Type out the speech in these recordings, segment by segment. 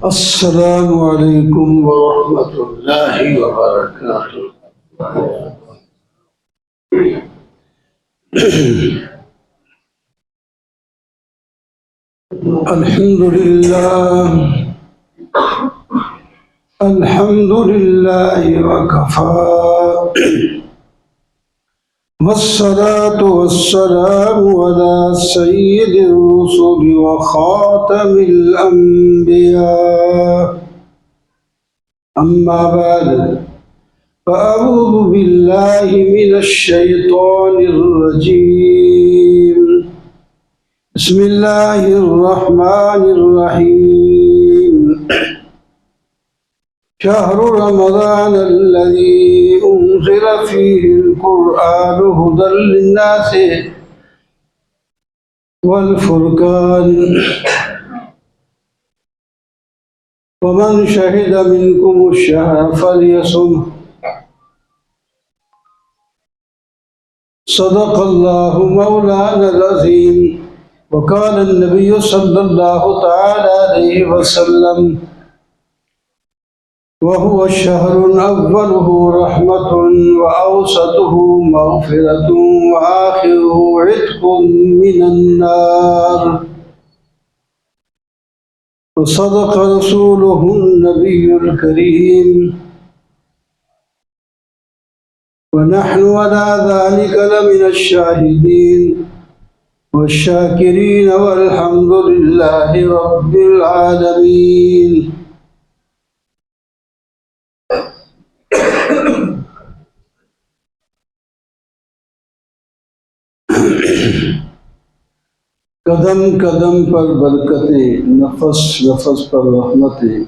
السلام علیکم ورحمۃ اللہ وبرکاتہ۔ الحمد للہ وکفى والصلاة والسلام على سيد الرسل وخاتم الأنبياء، أما بعد فأعوذ بالله من الشيطان الرجيم، بسم الله الرحمن الرحيم، شهر رمضان الذي أنزل فيه القرآن هدى للناس والفرقان، ومن شهد منكم الشهر فليصمه، صدق الله مولانا العظيم، وقال النبي صلى الله تعالى عليه وسلم: وهو الشهر أوله رحمة وأوسطه مغفرة وآخره عتق من النار، وصدق رسوله النبي الكريم، ونحن على ذلك لمن الشاهدين والشاكرين، والحمد لله رب العالمين۔ قدم قدم پر برکتیں، نفس نفس پر رحمتیں،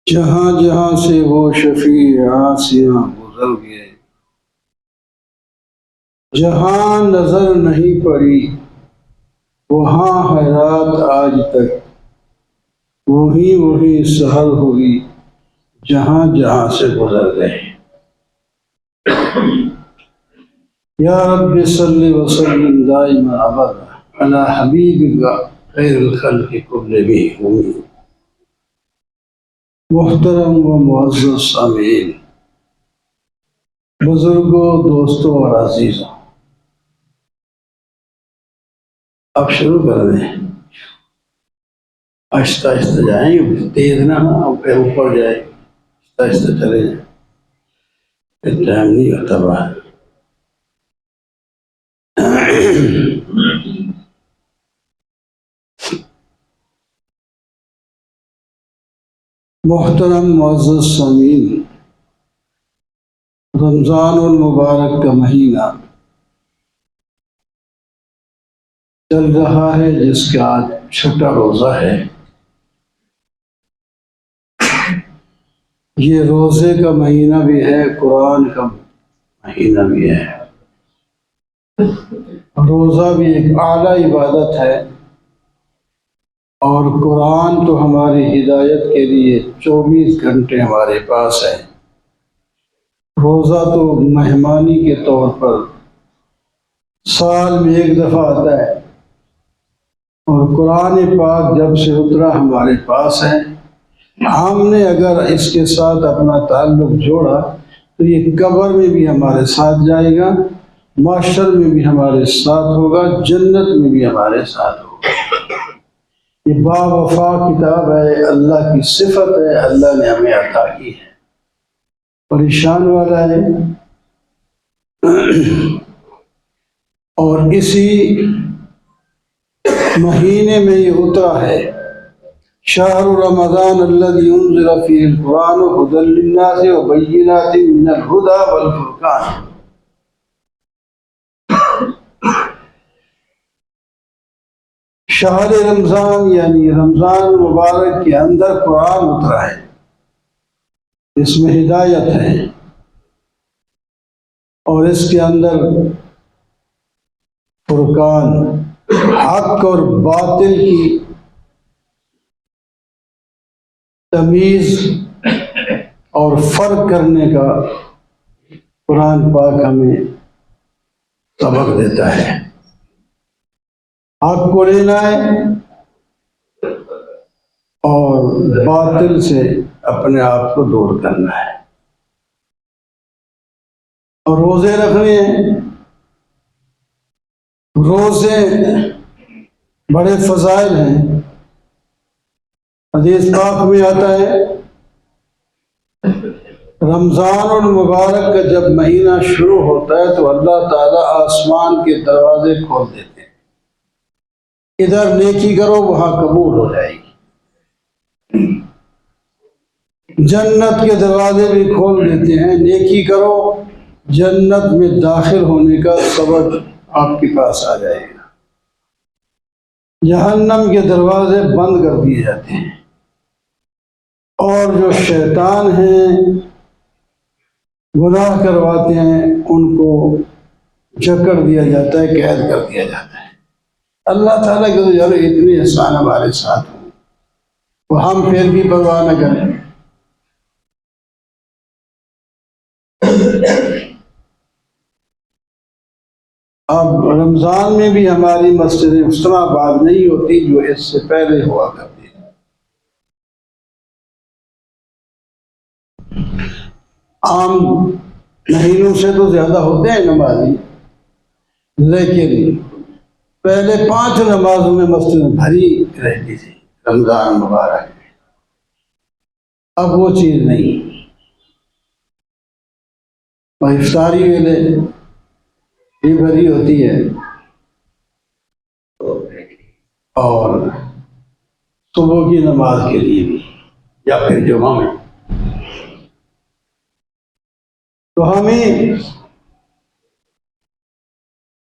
جہاں جہاں سے وہ شفیع عاصیاں گزر گئے، جہاں نظر نہیں پڑی وہاں ہے رات آج تک، وہی سحر ہوئی جہاں جہاں سے گزر گئے۔ یا رب صلی وسلم دائما ابدا علی حبیبک خیر الخلق کلہم۔ محترم و معزز سامعین، بزرگوں، دوستوں اور عزیزوں، اب شروع کر دیں۔ آہستہ آہستہ جائیں، تیز نہ اوپر جائے، آہستہ آہستہ چلے جائیں، ٹائم نہیں ہوتا باہر۔ محترم معزز سامعین، رمضان المبارک کا مہینہ چل رہا ہے، جس کا آج چھٹا روزہ ہے۔ یہ روزے کا مہینہ بھی ہے، قرآن کا مہینہ بھی ہے۔ روزہ بھی ایک اعلیٰ عبادت ہے، اور قرآن تو ہماری ہدایت کے لیے 24 گھنٹے ہمارے پاس ہے۔ روزہ تو مہمانی کے طور پر سال میں ایک دفعہ آتا ہے، اور قرآن پاک جب سے اترا ہمارے پاس ہے۔ ہم نے اگر اس کے ساتھ اپنا تعلق جوڑا تو یہ قبر میں بھی ہمارے ساتھ جائے گا، معاشر میں بھی ہمارے ساتھ ہوگا، جنت میں بھی ہمارے ساتھ ہوگا۔ یہ باوفا کتاب ہے، اللہ کی صفت ہے، اللہ نے ہمیں عطا کی ہے۔ پریشان والا ہے، اور اسی مہینے میں یہ اترا ہے۔ شہر رمضان الذی انزل فیہ القرآن ھدی للناس وبینات من الھدی والفرقان۔ شہر رمضان یعنی رمضان مبارک کے اندر قرآن اترا ہے، اس میں ہدایت ہے، اور اس کے اندر فرقان، حق اور باطل کی تمیز اور فرق کرنے کا قرآن پاک ہمیں سبق دیتا ہے۔ حق کو لینا ہے اور باطل سے اپنے آپ کو دور کرنا ہے، اور روزے رکھنے ہیں۔ روزے بڑے فضائل ہیں۔ حدیث پاک میں آتا ہے رمضان المبارک کا جب مہینہ شروع ہوتا ہے تو اللہ تعالیٰ آسمان کے دروازے کھول دیتے ہیں، ادھر نیکی کرو وہاں قبول ہو جائے گی۔ جنت کے دروازے بھی کھول دیتے ہیں، نیکی کرو جنت میں داخل ہونے کا سبب آپ کے پاس آ جائے گا۔ جہنم کے دروازے بند کر دیے جاتے ہیں، اور جو شیطان ہیں گناہ کرواتے ہیں ان کو جکڑ دیا جاتا ہے، قید کر دیا جاتا ہے۔ اللہ تعالیٰ کے تو یار اتنے احسان ہمارے ساتھ ہوں، وہ ہم پھر بھی پرواہ نہ کریں۔ اب رمضان میں بھی ہماری مسجد اس طرح آباد نہیں ہوتی جو اس سے پہلے ہوا کرتی۔ عام مہینوں سے تو زیادہ ہوتے ہیں نمازی، لیکن پہلے 5 نمازوں میں مسجد بھری رہتی تھی رمضان مبارک میں۔ اب وہ چیز نہیں، افطاری ویلے بھی بھری ہوتی ہے اور صبح کی نماز کے لیے بھی، یا پھر جمعہ میں۔ تو ہمیں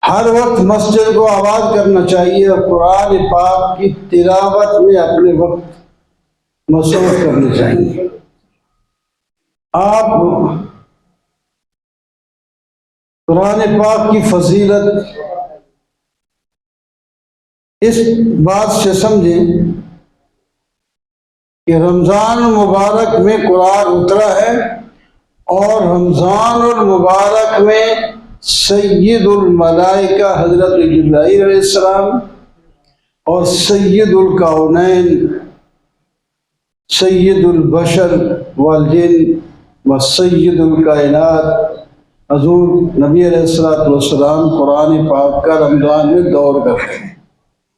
ہر وقت مسجد کو آباد کرنا چاہیے اور قرآن پاک کی تلاوت میں اپنے وقت مصروف کرنے چاہیے۔ آپ قرآن پاک کی فضیلت اس بات سے سمجھیں کہ رمضان المبارک میں قرآن اترا ہے، اور رمضان المبارک میں سید الملائکہ حضرت جبرائیل علیہ السلام اور سید الکونین سید البشر والجن و سید الکائنات حضور نبی علیہ السلام قرآن پاک کا رمضان میں دور کرتے ہیں۔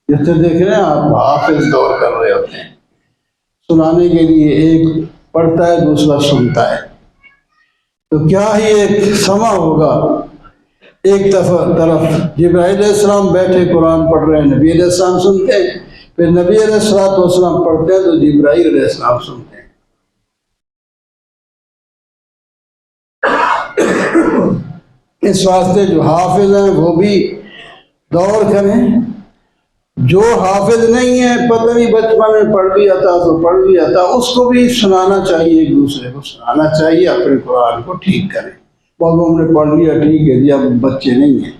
جیسے دیکھ رہے ہیں آپ حافظ دور کر رہے ہوتے ہیں، سنانے کے لیے ایک پڑھتا ہے دوسرا سنتا ہے، تو کیا ہی ایک سما ہوگا۔ ایک طرف جبرائیل علیہ السلام بیٹھے قرآن پڑھ رہے ہیں، نبی علیہ السلام سنتے ہیں، پھر نبی علیہ السلام پڑھتے ہیں تو جبرائیل علیہ السلام سنتے ہیں۔ اس واسطے جو حافظ ہیں وہ بھی دور کریں، جو حافظ نہیں ہے پتہ نہیں بچپن میں پڑھ بھی آتا تو پڑھ بھی آتا، اس کو بھی سنانا چاہیے، ایک دوسرے کو سنانا چاہیے، اپنے قرآن کو ٹھیک کریں۔ بابا ہم نے پڑھ لیا ٹھیک ہے جی، اب بچے نہیں ہیں۔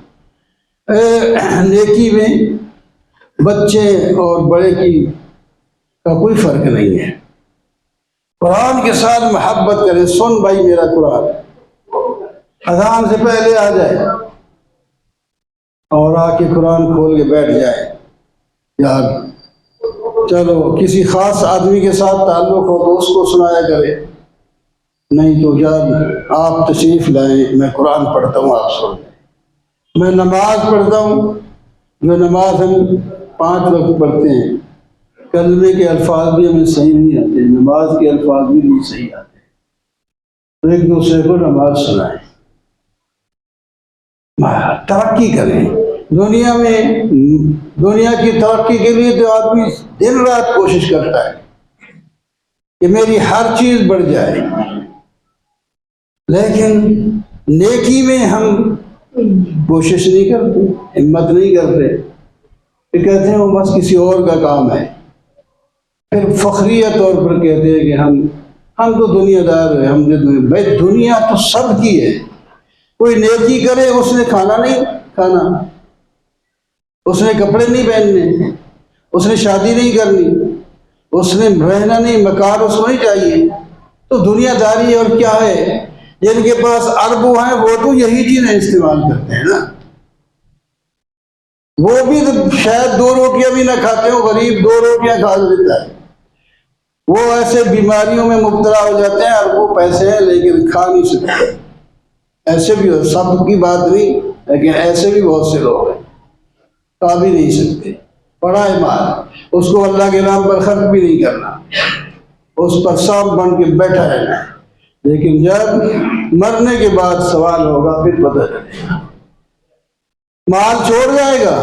نیکی میں بچے اور بڑے کا کوئی فرق نہیں ہے۔ قرآن کے ساتھ محبت کریں، سن بھائی میرا قرآن، اذان سے پہلے آ جائے اور آ کے قرآن کھول کے بیٹھ جائے۔ یار چلو کسی خاص آدمی کے ساتھ تعلق ہو تو اس کو سنایا کرے، نہیں تو یار آپ تشریف لائیں، میں قرآن پڑھتا ہوں آپ سنیں۔ میں نماز پڑھتا ہوں، جو نماز ہم 5 وقت پڑھتے ہیں، کلمے کے الفاظ بھی ہمیں صحیح نہیں آتے، نماز کے الفاظ بھی نہیں صحیح آتے، تو ایک دوسرے کو نماز سنائیں، ترقی کریں۔ دنیا کی ترقی کے لیے تو آدمی دن رات کوشش کرتا ہے کہ میری ہر چیز بڑھ جائے، لیکن نیکی میں ہم کوشش نہیں کرتے، ہمت نہیں کرتے، پھر کہتے ہیں وہ بس کسی اور کا کام ہے، پھر فخریہ طور پر کہتے ہیں کہ ہم تو دنیا دار ہیں، بھائی دنیا تو سب کی ہے۔ کوئی نیکی کرے اس نے کھانا نہیں کھانا، اس نے کپڑے نہیں پہننے، اس نے شادی نہیں کرنی، اس نے رہنا نہیں، مکان اس کو نہیں چاہیے، تو دنیا داری اور کیا ہے؟ جن کے پاس اربوں ہیں وہ تو یہی چیزیں استعمال کرتے ہیں نا، وہ بھی تو شاید 2 روٹیاں بھی نہ کھاتے ہو، غریب 2 روٹیاں کھا لیتا ہے، وہ ایسے بیماریوں میں مبتلا ہو جاتے ہیں، اور وہ پیسے ہیں لیکن کھا نہیں سکتے. ایسے بھی ہو، سب کی بات نہیں لیکن ایسے بھی بہت سے لوگ ہیں، کھا بھی نہیں سکتے. پڑا ہے مال، اس کو اللہ کے نام پر خرچ بھی نہیں کرنا، اس پر سانپ بن کے بیٹھا رہنا ہے. لیکن جب مرنے کے بعد سوال ہوگا پھر پتہ چلے گا. مال چھوڑ جائے گا،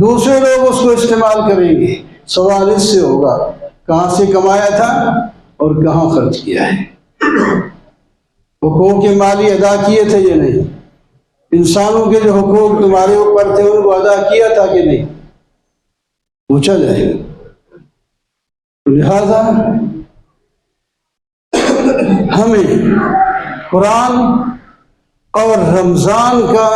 دوسرے لوگ اس کو استعمال کریں گے. سوال اس سے ہوگا کہاں سے کمایا تھا اور کہاں خرچ کیا ہے. حقوق مالی ادا کیے تھے یا نہیں؟ انسانوں کے جو حقوق تمہارے اوپر تھے ان کو ادا کیا تھا کہ نہیں؟ پوچھا جائے گا. لہذا ہمیں قرآن اور رمضان کا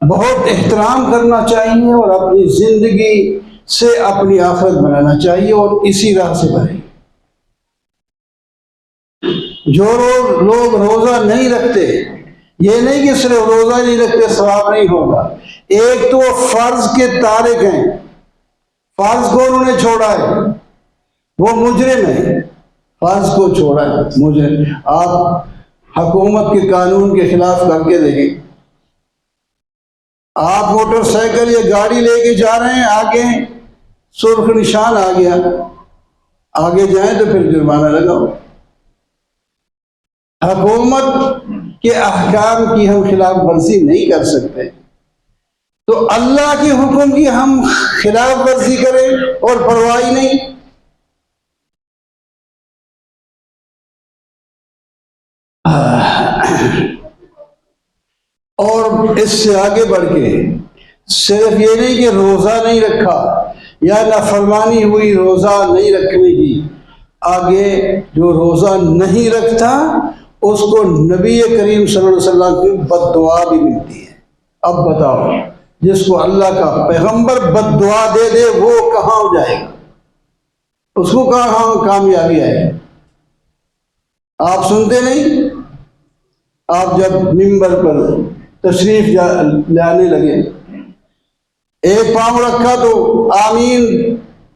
بہت احترام کرنا چاہیے اور اپنی زندگی سے اپنی آخرت بنانا چاہیے، اور اسی راہ سے بنے. جو لوگ روزہ نہیں رکھتے، یہ نہیں کہ صرف روزہ نہیں رکھتے ثواب نہیں ہوگا، ایک تو فرض کے تارک ہیں، فرض کو انہوں نے چھوڑا ہے، وہ مجرم ہے. فرض کو چھوڑا ہے مجرم. آپ حکومت کے قانون کے خلاف کر کے دیکھیں. آپ موٹر سائیکل یا گاڑی لے کے جا رہے ہیں، آگے سرخ نشان آ گیا، آگے جائیں تو پھر جرمانہ لگاؤ. حکومت کے احکام کی ہم خلاف ورزی نہیں کر سکتے، تو اللہ کے حکم کی ہم خلاف ورزی کریں اور پرواہ نہیں. اور اس سے آگے بڑھ کے صرف یہ نہیں کہ روزہ نہیں رکھا یا نافرمانی ہوئی روزہ نہیں رکھنے کی، آگے جو روزہ نہیں رکھتا اس کو نبی کریم صلی اللہ علیہ وسلم کی بد دعا بھی ملتی ہے. اب بتاؤ، جس کو اللہ کا پیغمبر بد دعا دے دے وہ کہاں جائے گا؟ اس کو کہاں کامیابی آئے؟ آپ سنتے نہیں؟ آپ جب ممبر پر تشریف لانے لگے، ایک پاؤں رکھا تو آمین،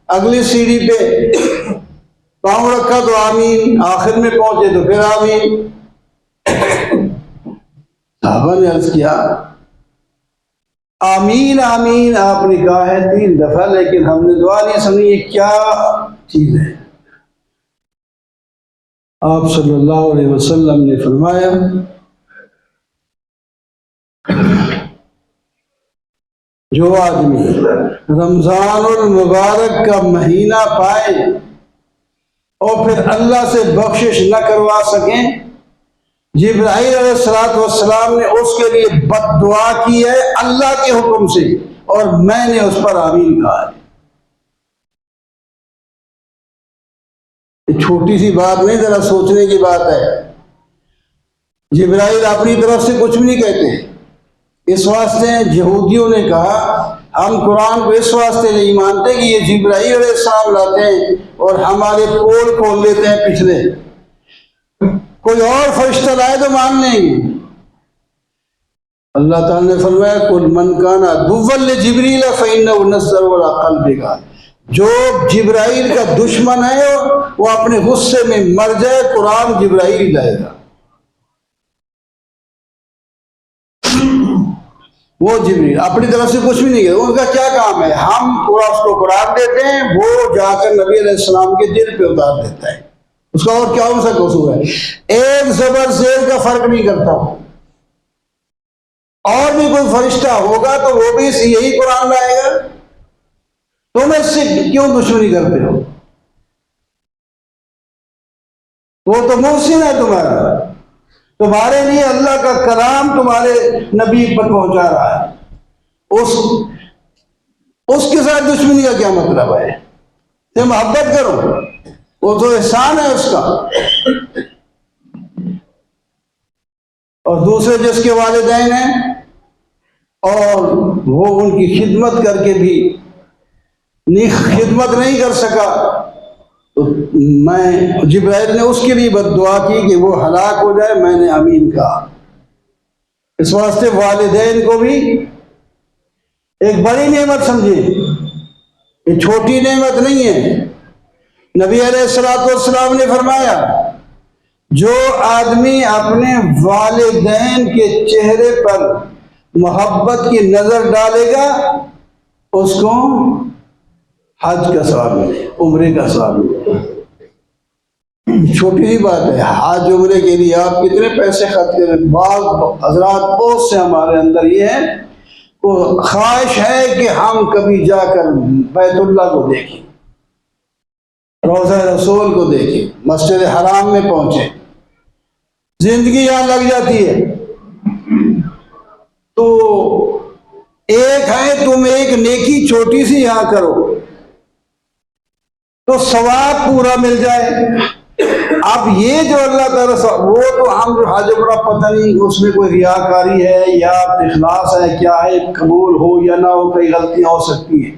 اگلی سیڑھی پہ پاؤں رکھا تو آمین، آخر میں پہنچے تو پھر آمین. صحابہ نے عرض کیا آمین آمین آپ نے کہا ہے 3 دفعہ، لیکن ہم نے دعا نہیں سنی، یہ کیا چیز ہے؟ آپ صلی اللہ علیہ وسلم نے فرمایا جو آدمی رمضان المبارک کا مہینہ پائے اور پھر اللہ سے بخشش نہ کروا سکیں، جبرائیل علیہ السلام نے اس کے لیے بد دعا کی ہے اللہ کے حکم سے، اور میں نے اس پر آمین کہا ہے. چھوٹی سی بات نہیں، ذرا سوچنے کی بات ہے. جبرائیل اپنی طرف سے کچھ بھی نہیں کہتے. اس واسطے یہودیوں نے کہا ہم قرآن کو اس واسطے نہیں مانتے کہ یہ جبرائیل علیہ السلام لاتے ہیں اور ہمارے پول کھول لیتے ہیں پچھلے، کوئی اور فرشتہ لائے تو مان لیں گے. اللہ تعالیٰ نے فرمایا قل من کان عدوا لجبریل فإنه نزل على قلبك، جو جبرائیل کا دشمن ہے وہ اپنے غصے میں مر جائے، قرآن جبرائیل لائے گا. وہ جبریل اپنی طرف سے کچھ بھی نہیں کرے، ان کا کیا کام ہے؟ ہم اس کو قرآن دیتے ہیں، وہ جا کر نبی علیہ السلام کے دل پہ اتار دیتا ہے. اس کا اور کیا ان سے قصور ہے؟ ایک زبر زیر کا فرق نہیں کرتا. اور بھی کوئی فرشتہ ہوگا تو وہ بھی یہی قرآن لائے گا. تم اس سے کیوں دشمنی کرتے ہو؟ وہ تو محسن ہے تمہارا، تمہارے لیے اللہ کا کلام تمہارے نبی پر پہنچا رہا ہے. اس کے ساتھ دشمنی کا کیا مطلب ہے؟ تم محبت کرو، وہ تو احسان ہے اس کا. اور دوسرے جس کے والدین ہیں اور وہ ان کی خدمت کر کے بھی خدمت نہیں کر سکا، تو میں جبرائیل نے اس کے لیے بد دعا کی کہ وہ ہلاک ہو جائے، میں نے آمین کہا. اس واسطے والدین کو بھی ایک بڑی نعمت سمجھے، یہ چھوٹی نعمت نہیں ہے. نبی علیہ الصلوۃ والسلام نے فرمایا جو آدمی اپنے والدین کے چہرے پر محبت کی نظر ڈالے گا اس کو حج کا ثواب ملے، عمرے کا ثواب ملے. چھوٹی ہی بات ہے، حج عمرے کے لیے آپ کتنے پیسے خرچ کریں. بعض حضرات بہت سے ہمارے اندر یہ ہے وہ خواہش ہے کہ ہم کبھی جا کر بیت اللہ کو دیکھیں، روضہ رسول کو دیکھیں، مسجد حرام میں پہنچیں. زندگی یہاں لگ جاتی ہے تو ایک ہے تم ایک نیکی چھوٹی سی یہاں کرو تو ثواب پورا مل جائے. اب یہ جو اللہ تعالیٰ وہ تو ہم جو حج عمرہ پتہ نہیں اس میں کوئی ریاکاری ہے یا اخلاص ہے کیا ہے، قبول ہو یا نہ ہو، کئی غلطیاں ہو سکتی ہیں،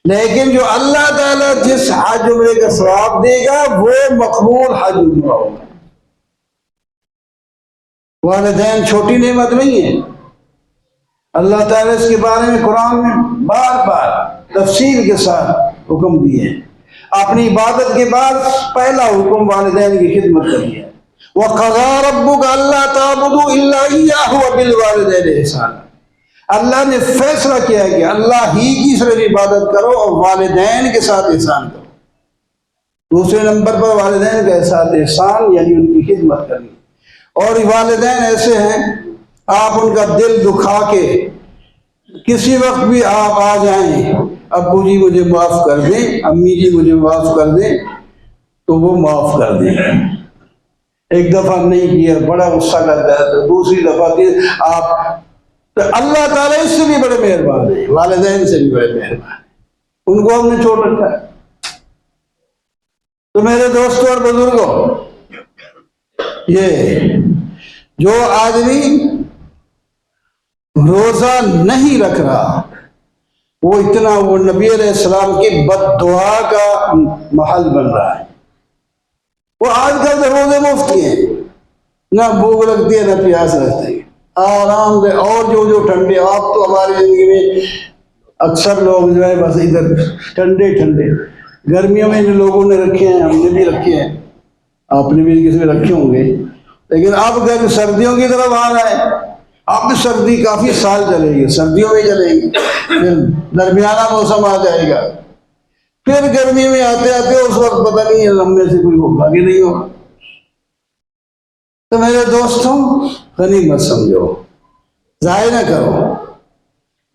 لیکن جو اللہ تعالیٰ جس حج عمرے کا ثواب دے گا وہ مقبول حج عمرہ ہوگا. والدین چھوٹی نعمت نہیں ہے. اللہ تعالیٰ اس کے بارے میں قرآن میں بار بار تفصیل کے ساتھ حکم دیے ہیں. اپنی عبادت کے بعد پہلا حکم والدین کی خدمت کری ہے. وَقَضَىٰ رَبُّكَ أَلَّا تَعْبُدُوا إِلَّا إِيَّاهُ وَبِالْوَالِدَيْنِ إِحْسَانًا. اللہ نے فیصلہ کیا کہ اللہ ہی کی صرف عبادت کرو اور والدین کے ساتھ احسان کرو. دوسرے نمبر پر والدین کے ساتھ احسان یعنی ان کی خدمت کرنی. اور والدین ایسے ہیں آپ ان کا دل دکھا کے کسی وقت بھی آپ آ جائیں ابو جی مجھے معاف کر دیں، امی جی مجھے معاف کر دیں، تو وہ معاف کر دیں. ایک دفعہ نہیں کیا بڑا غصہ کرتا ہے تو دوسری دفعہ آپ تو اللہ تعالیٰ اس سے بھی بڑے مہربان ہیں، والدین سے بھی بڑے مہربان ہیں. ان کو ہم نے چھوڑ رکھا ہے. تو میرے دوستوں اور بزرگوں، یہ جو آدمی روزہ نہیں رکھ رہا وہ نبی علیہ السلام کی بد دعا کا محل بن رہا ہے. وہ آج کل روزے مفت ہیں، نہ بھوک لگتی ہے نہ پیاس لگتی ہے، آرام سے. اور جو ٹھنڈے آپ تو ہماری زندگی میں اکثر لوگ جو ہے بس ادھر ٹھنڈے گرمیوں میں ان لوگوں نے رکھے ہیں، ہم نے بھی رکھے ہیں، آپ نے بھی کسی میں رکھے ہوں گے. لیکن اب اگر سردیوں کی طرف آ رہا ہے، اب سردی کافی سال چلے گی، سردیوں میں چلے گی، پھر درمیانہ موسم آ جائے گا، پھر گرمی میں آتے آتے اس وقت پتہ نہیں ہم میں سے کوئی ہوگا کہ نہیں ہوگا. تو میرے دوستوں غنیمت سمجھو، ضائع نہ کرو،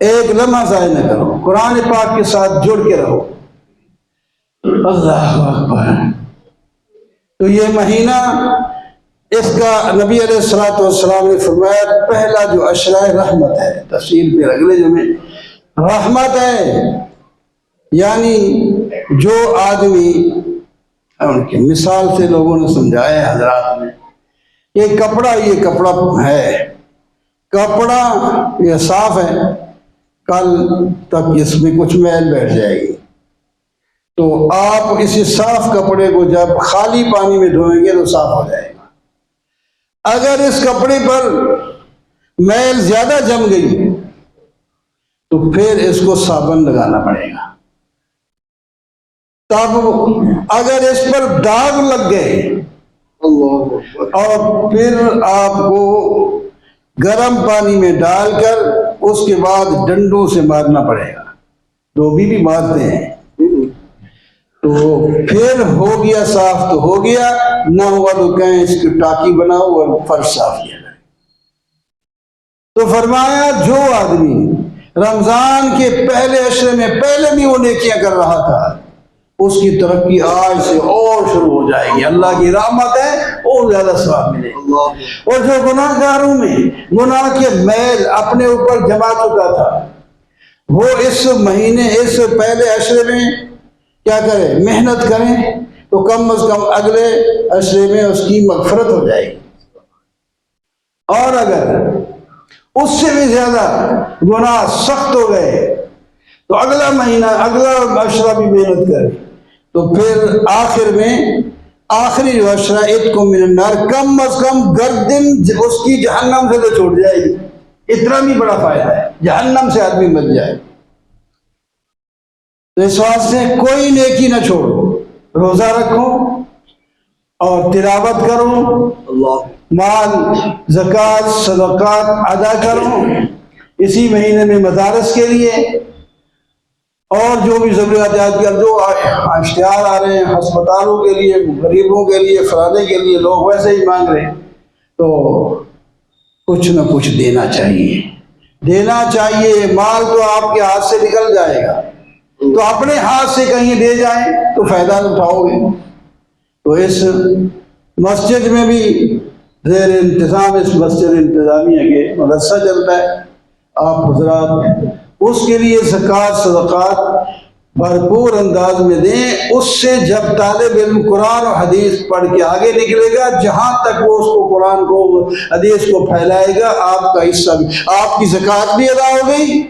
ایک لمحہ ضائع نہ کرو، قرآن پاک کے ساتھ جڑ کے رہو. اللہ اکبر. تو یہ مہینہ اس کا نبی علیہ الصلوۃ والسلام نے فرمایا پہلا جو عشرہ رحمت ہے، تفصیل پھر اگلے جمعے. رحمت ہے یعنی جو آدمی ان کی مثال سے لوگوں نے سمجھایا ہے حضرات نے، یہ کپڑا ہے، کپڑا یہ صاف ہے، کل تک اس میں کچھ میل بیٹھ جائے گی، تو آپ اسی صاف کپڑے کو جب خالی پانی میں دھوئیں گے تو صاف ہو جائے گا. اگر اس کپڑے پر میل زیادہ جم گئی تو پھر اس کو صابن لگانا پڑے گا. تب اگر اس پر داغ لگ گئے اور پھر آپ کو گرم پانی میں ڈال کر اس کے بعد ڈنڈوں سے مارنا پڑے گا. دھوبی بھی مارتے ہیں، تو پھر ہو گیا صاف تو ہو گیا، نہ ہوا تو کہیں اس کی ٹاکی بناؤ اور فرش صاف کیا جائے. تو فرمایا جو آدمی رمضان کے پہلے عشرے میں پہلے بھی وہ نیکیاں کر رہا تھا اس کی ترقی آج سے اور شروع ہو جائے گی. اللہ کی رحمت ہے اور زیادہ ثواب ملے گا. اور جو گناہ گاروں میں گناہ کے میل اپنے اوپر جما چکا تھا وہ اس مہینے اس پہلے عشرے میں کیا کرے، محنت کریں تو کم از کم اگلے عشرے میں اس کی مغفرت ہو جائے گی. اور اگر اس سے بھی زیادہ گناہ سخت ہو گئے تو اگلا مہینہ اگلا عشرہ بھی محنت کرے تو پھر آخر میں آخری جو عشرہ عتق من النار، کم از کم گردن اس کی جہنم سے تو چھوٹ جائے گی. اتنا بھی بڑا فائدہ ہے، جہنم سے آدمی بچ جائے. تو اس واسطے کوئی نیکی نہ چھوڑو، روزہ رکھو اور تلاوت کرو، مال زکوٰۃ صدقات ادا کرو اسی مہینے میں مدارس کے لیے، اور جو بھی ضروریات جو اشتہار آ رہے ہیں ہسپتالوں کے لیے، غریبوں کے لیے، فلانے کے لیے، لوگ ویسے ہی مانگ رہے ہیں، تو کچھ نہ کچھ دینا چاہیے، دینا چاہیے۔ مال تو آپ کے ہاتھ سے نکل جائے گا، تو اپنے ہاتھ سے کہیں دے جائیں تو فائدہ اٹھاؤ گے۔ تو اس مسجد میں بھی زیر انتظام اس مسجد انتظامیہ کے مدرسہ چلتا ہے، آپ حضرات اس کے لیے زکوٰۃ صدقات بھرپور انداز میں دیں۔ اس سے جب طالب علم قرآن اور حدیث پڑھ کے آگے نکلے گا، جہاں تک وہ اس کو قرآن کو حدیث کو پھیلائے گا، آپ کا حصہ بھی، آپ کی زکوٰۃ بھی ادا ہو گئی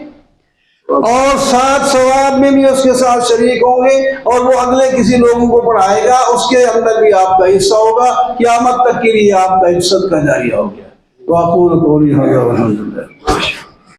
اور ساتھ ثواب میں بھی اس کے ساتھ شریک ہوں گے، اور وہ اگلے کسی لوگوں کو پڑھائے گا، اس کے اندر بھی آپ کا حصہ ہوگا، قیامت تک کے لیے آپ کا عزت کا جاریہ ہو گیا۔ وَأَقُولُ قَوْلِي هَذَا وَالْحَمْدُ لِلَّهِ۔